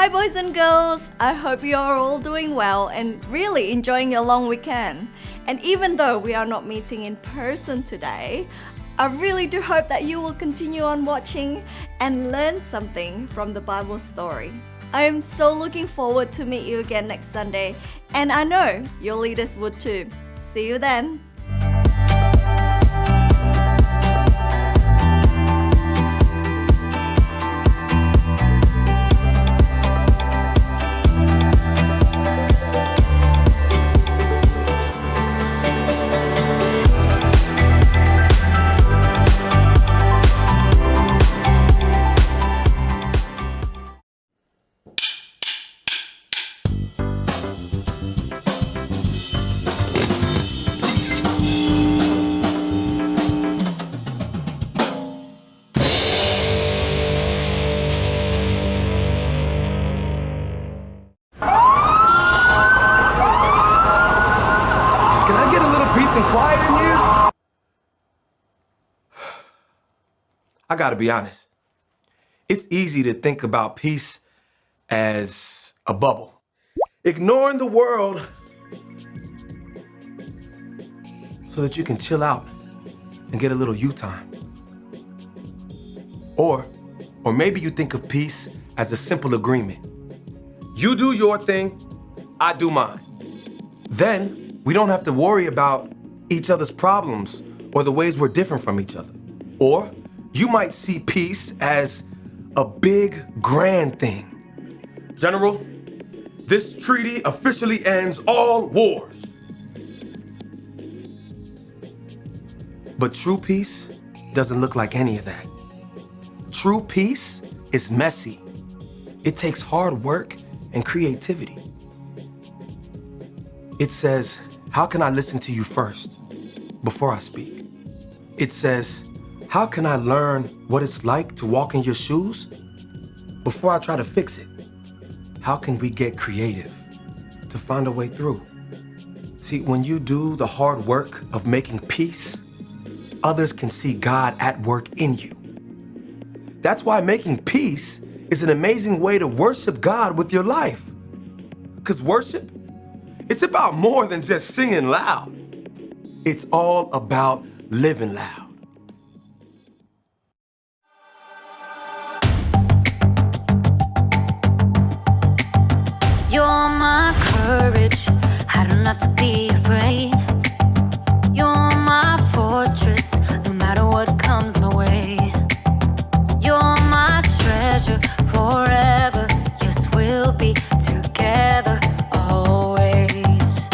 Hi boys and girls, I hope you are all doing well and really enjoying your long weekend. And even though we are not meeting in person today, I really do hope that you will continue on watching and learn something from the Bible story. I am so looking forward to meet you again next Sunday, and I know your leaders would too. See you then. Can I get a little peace and quiet in here? I gotta be honest. It's easy to think about peace as a bubble. Ignoring the world so that you can chill out and get a little you time. Or maybe you think of peace as a simple agreement. You do your thing, I do mine. Then we don't have to worry about each other's problems or the ways we're different from each other. Or you might see peace as a big, grand thing. General, this treaty officially ends all wars. But true peace doesn't look like any of that. True peace is messy. It takes hard work and creativity. It says, how can I listen to you first before I speak? It says, how can I learn what it's like to walk in your shoes before I try to fix it? How can we get creative to find a way through? See, when you do the hard work of making peace, others can see God at work in you. That's why making peace is an amazing way to worship God with your life. Because worship, it's about more than just singing loud. It's all about living loud. You're my courage, I don't have to be afraid. You're my fortress, no matter what comes my way. You're my treasure forever, yes, we'll be together always.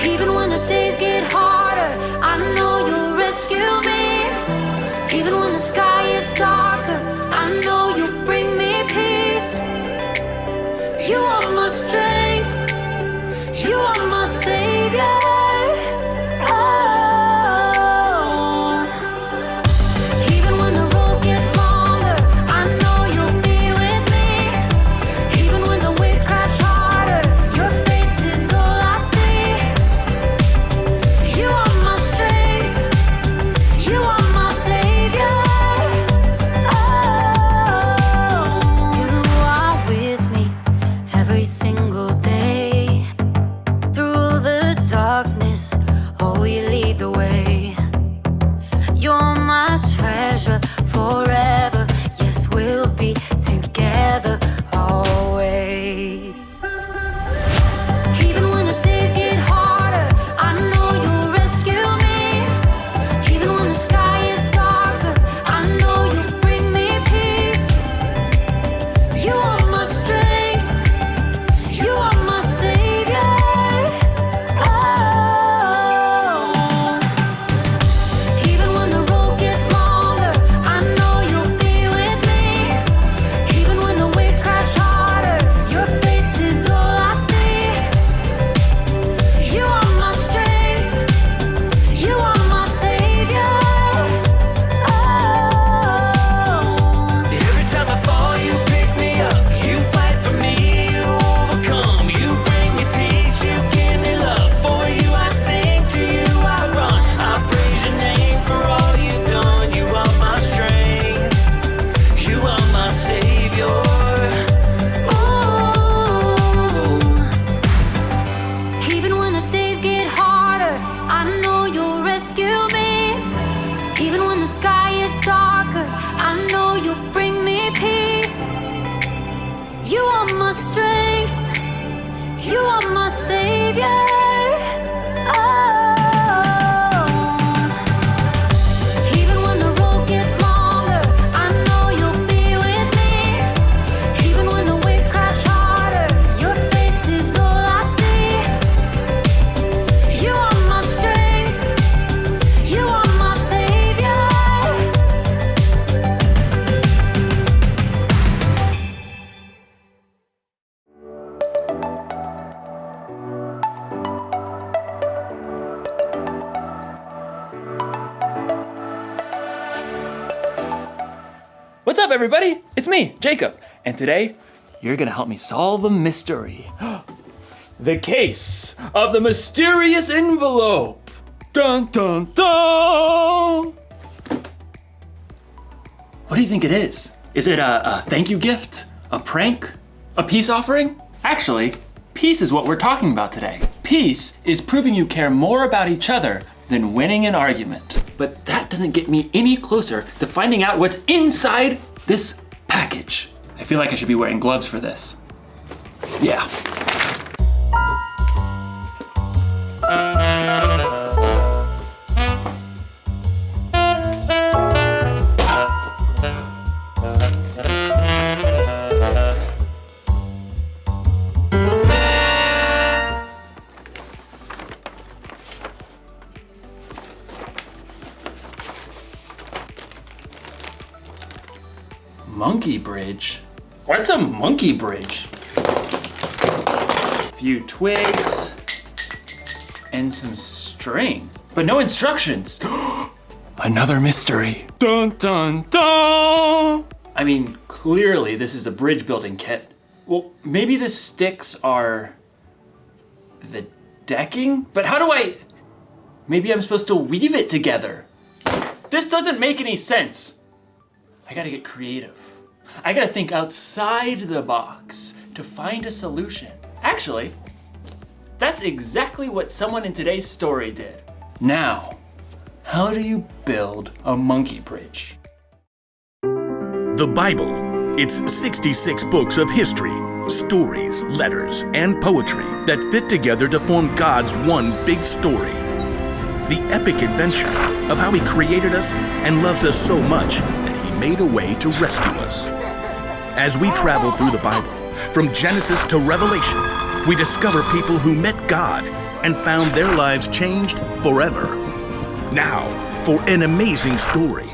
Even when the days get harder, I know you'll rescue me. Even when the sky is darker, I know you'll bring me peace. You are my strength, you are my savior. everybody, it's me, Jacob, and today you're gonna help me solve a mystery. The case of the mysterious envelope. Dun dun dun! What do you think it is? Is it a thank you gift? A prank? A peace offering? Actually, peace is what we're talking about today. Peace is proving you care more about each other than winning an argument. But that doesn't get me any closer to finding out what's inside this package. I feel like I should be wearing gloves for this. Yeah. Monkey bridge? What's a monkey bridge? A few twigs and some string, but no instructions. Another mystery. Dun dun dun! I mean, clearly this is a bridge building kit. Well, maybe the sticks are the decking? But how do maybe I'm supposed to weave it together. This doesn't make any sense. I gotta get creative. I gotta think outside the box to find a solution. Actually, that's exactly what someone in today's story did. Now, how do you build a monkey bridge? The Bible. It's 66 books of history, stories, letters, and poetry that fit together to form God's one big story. The epic adventure of how He created us and loves us so much that He made a way to rescue us. As we travel through the Bible, from Genesis to Revelation, we discover people who met God and found their lives changed forever. Now, for an amazing story,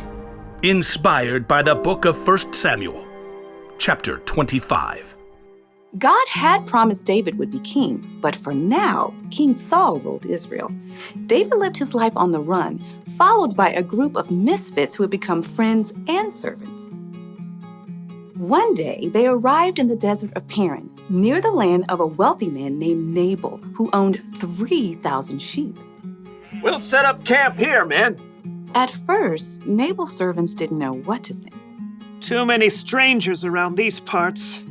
inspired by the book of 1 Samuel, chapter 25. God had promised David would be king, but for now, King Saul ruled Israel. David lived his life on the run, followed by a group of misfits who had become friends and servants. One day, they arrived in the desert of Paran, near the land of a wealthy man named Nabal, who owned 3,000 sheep. We'll set up camp here, man. At first, Nabal's servants didn't know what to think. Too many strangers around these parts.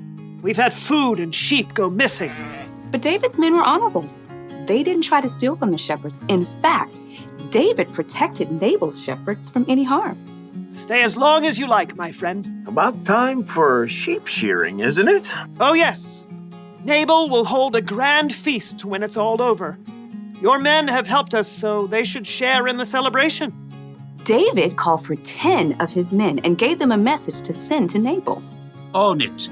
We've had food and sheep go missing. But David's men were honorable. They didn't try to steal from the shepherds. In fact, David protected Nabal's shepherds from any harm. Stay as long as you like, my friend. About time for sheep shearing, isn't it? Oh, yes. Nabal will hold a grand feast when it's all over. Your men have helped us, so they should share in the celebration. David called for 10 of his men and gave them a message to send to Nabal. On it.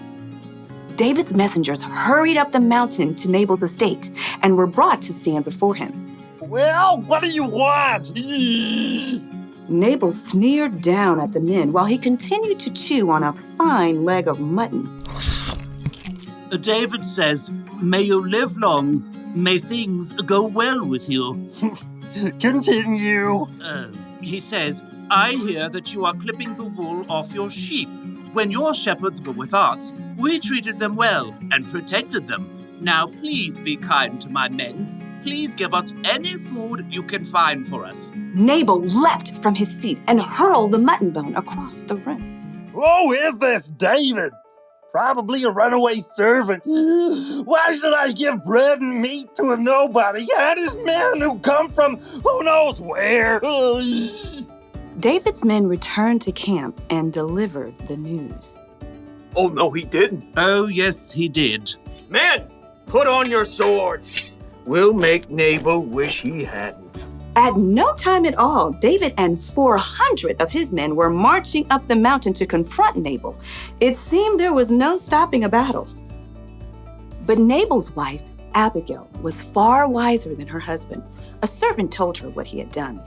David's messengers hurried up the mountain to Nabal's estate and were brought to stand before him. Well, what do you want? Nabal sneered down at the men while he continued to chew on a fine leg of mutton. David says, may you live long, may things go well with you. Continue. He says, I hear that you are clipping the wool off your sheep. When your shepherds were with us, we treated them well and protected them. Now please be kind to my men. Please give us any food you can find for us. Nabal leapt from his seat and hurled the mutton bone across the room. Who is this David? Probably a runaway servant. Why should I give bread and meat to a nobody and his men who come from who knows where? David's men returned to camp and delivered the news. Oh, no, he didn't. Oh, yes, he did. Men, put on your swords. We'll make Nabal wish he hadn't. At no time at all, David and 400 of his men were marching up the mountain to confront Nabal. It seemed there was no stopping a battle. But Nabal's wife, Abigail, was far wiser than her husband. A servant told her what he had done.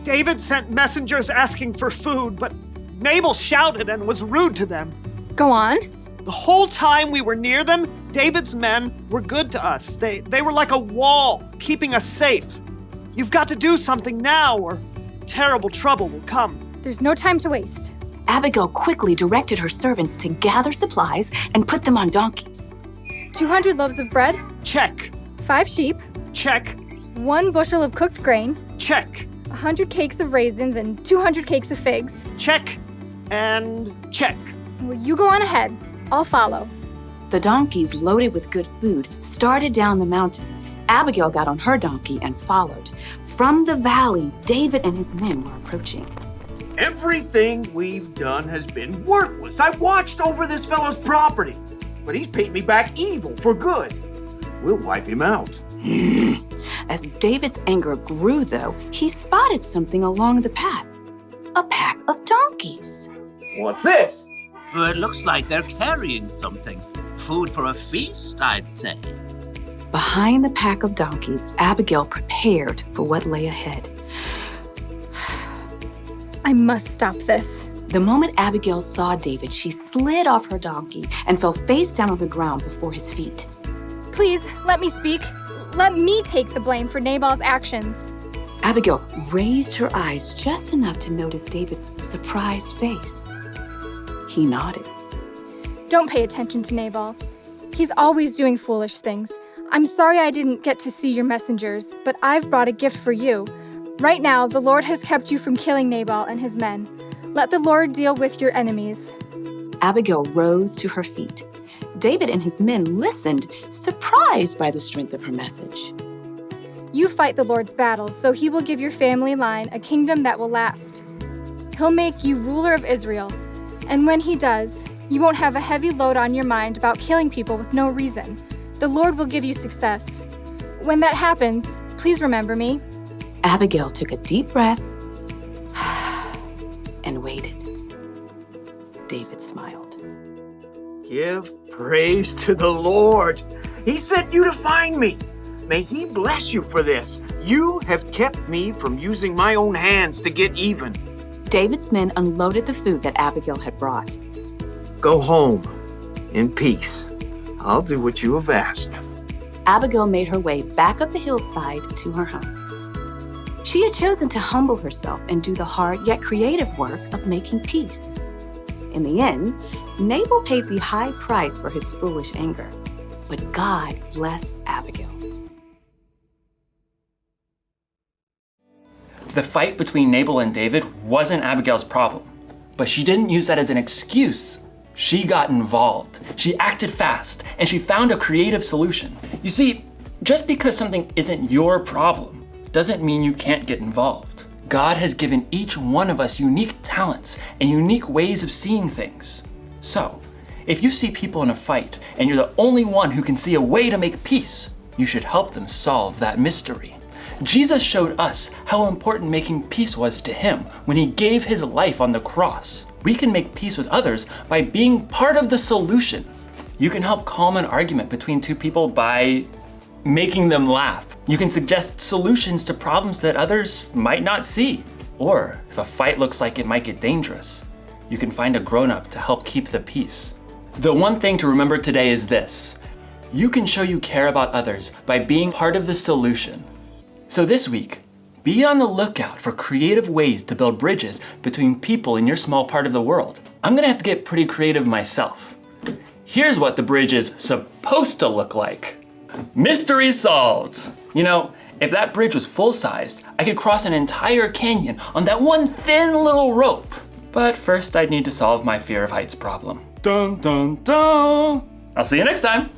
David sent messengers asking for food, but Nabal shouted and was rude to them. Go on. The whole time we were near them, David's men were good to us. They were like a wall, keeping us safe. You've got to do something now, or terrible trouble will come. There's no time to waste. Abigail quickly directed her servants to gather supplies and put them on donkeys. 200 loaves of bread. Check. 5 sheep. Check. 1 bushel of cooked grain. Check. 100 cakes of raisins and 200 cakes of figs. Check. And check. Well, you go on ahead. I'll follow. The donkeys, loaded with good food, started down the mountain. Abigail got on her donkey and followed. From the valley, David and his men were approaching. Everything we've done has been worthless. I watched over this fellow's property, but he's paid me back evil for good. We'll wipe him out. As David's anger grew, though, he spotted something along the path. A pack of donkeys. What's this? It looks like they're carrying something. Food for a feast, I'd say. Behind the pack of donkeys, Abigail prepared for what lay ahead. I must stop this. The moment Abigail saw David, she slid off her donkey and fell face down on the ground before his feet. Please, let me speak. Let me take the blame for Nabal's actions. Abigail raised her eyes just enough to notice David's surprised face. He nodded. Don't pay attention to Nabal. He's always doing foolish things. I'm sorry I didn't get to see your messengers, but I've brought a gift for you. Right now, the Lord has kept you from killing Nabal and his men. Let the Lord deal with your enemies. Abigail rose to her feet. David and his men listened, surprised by the strength of her message. You fight the Lord's battles, so he will give your family line a kingdom that will last. He'll make you ruler of Israel. And when he does, you won't have a heavy load on your mind about killing people with no reason. The Lord will give you success. When that happens, please remember me. Abigail took a deep breath and waited. David smiled. Give praise to the Lord. He sent you to find me. May he bless you for this. You have kept me from using my own hands to get even. David's men unloaded the food that Abigail had brought. Go home in peace. I'll do what you have asked. Abigail made her way back up the hillside to her home. She had chosen to humble herself and do the hard yet creative work of making peace. In the end, Nabal paid the high price for his foolish anger, but God blessed Abigail. The fight between Nabal and David wasn't Abigail's problem, but she didn't use that as an excuse. She got involved. She acted fast, and she found a creative solution. You see, just because something isn't your problem doesn't mean you can't get involved. God has given each one of us unique talents and unique ways of seeing things. So, if you see people in a fight and you're the only one who can see a way to make peace, you should help them solve that mystery. Jesus showed us how important making peace was to him when he gave his life on the cross. We can make peace with others by being part of the solution. You can help calm an argument between two people by making them laugh. You can suggest solutions to problems that others might not see. Or if a fight looks like it might get dangerous, you can find a grown-up to help keep the peace. The one thing to remember today is this: you can show you care about others by being part of the solution. So this week, be on the lookout for creative ways to build bridges between people in your small part of the world. I'm gonna have to get pretty creative myself. Here's what the bridge is supposed to look like. Mystery solved! You know, if that bridge was full-sized, I could cross an entire canyon on that one thin little rope. But first I'd need to solve my fear of heights problem. Dun dun dun! I'll see you next time!